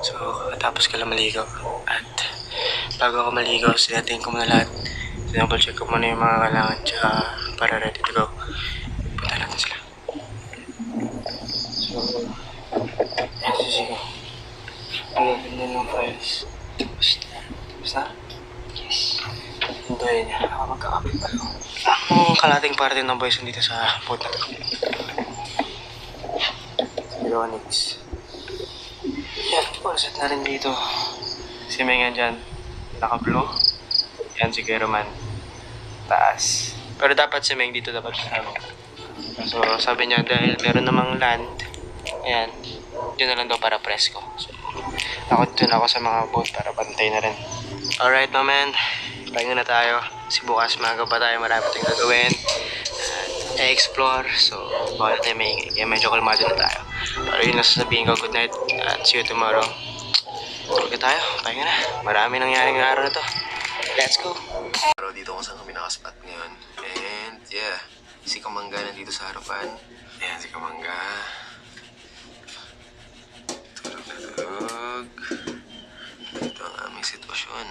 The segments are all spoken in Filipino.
So, tapos ko lang maligo. At bago ako maligo, sinating ko muna lahat. Double check ko muna yung mga kailangan tsaka para ready to go. Punta natin sila. So, yan si Zico. Magaganda ng files. Tapos na? Yes. Hintayin niya. Ako magkakapit pa lang. Ang kalating parte ng boys dito sa boat na to. Ironix. Yan, set na rin dito. Si Mengan dyan, naka-blue. Yan si Geroman, taas. Pero dapat si Meng dito dapat kasama. So sabi niya dahil meron namang land, ayan, yun na lang daw para presko. So ako dun ako sa mga boat para bantay na rin. Alright no man, pahinga na tayo. Kasi bukas maga pa tayo, marami tayong gagawin. I-explore, so bawal tayo maingay. Kaya medyo kalmado na tayo. Pero yun lang sasabihin ko, good night at see you tomorrow. Tulog na tayo, pahinga na. Marami nangyari ng araw na to. Let's go! Araw dito kung saan kami nakaspot ngayon. And yeah, si Kamangga nandito sa harapan. Ayan si Kamangga. Tulog na tulog. Ito ang aming sitwasyon.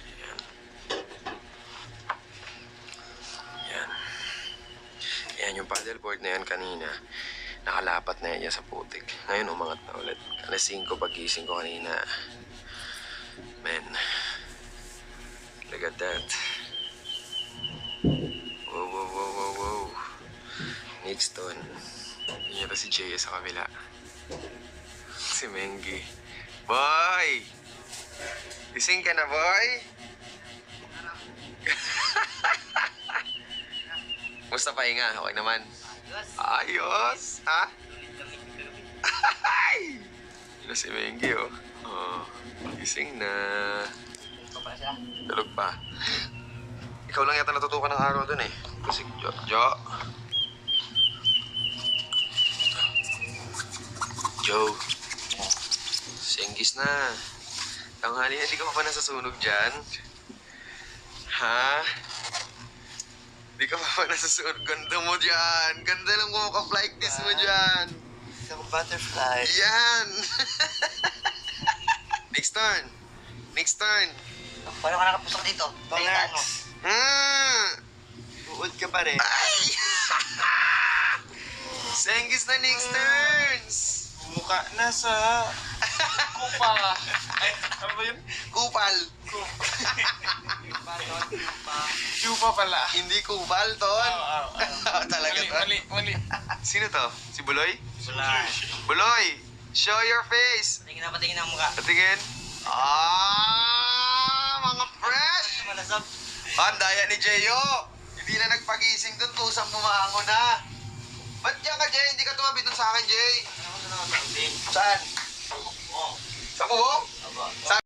Ayan. Ayan. Ayan yung paddleboard na yan kanina. Nakalapat na yan sa putik. Ngayon umangat na ulit. Alas 5 pagising ko kanina. Man. Look at that. Wow, wow, wow, wow, wow. Nixton. Yun yata si Jay sa kabila. Si Mengi. Boy! Gising ka na, boy? Musta pahinga? Okay naman? Ayos! Ha? Ay! Yun na si Mengi, oh. Oh, gising na. Tulog pa. Ikaw lang yata natutukan ng araw dun eh. Kasi Joe. Senggis na. Tanghali na, di ka pa nasasunog dyan? Ha? Di ka pa nasasunog? Ganda mo dyan. Ganda lang mo ka-flight kiss mo dyan. Isang butterfly. Yan. Next turn. Next turn. Paano ka nakapusok dito? Relax. Uod ka pa rin. Ay! Senggis na next turns! Mukha na sa kupa. Ay, ano ba yun? Kupal. Kupa pala. Hindi kupal, Ton. Talaga, Ton. Mali. Sino to? Si Buloy? Wala. Buloy! Show your face! Patingin ang mukha. Patingin. Mga fresh! Malasap. Ang daya ni Jeyo. Hindi na nagpagising dun, kusang bumango na. Ba't diyan ka, Jay? Hindi ka tumabi dun sa akin, Jay. Saan? Sa buhok? Sa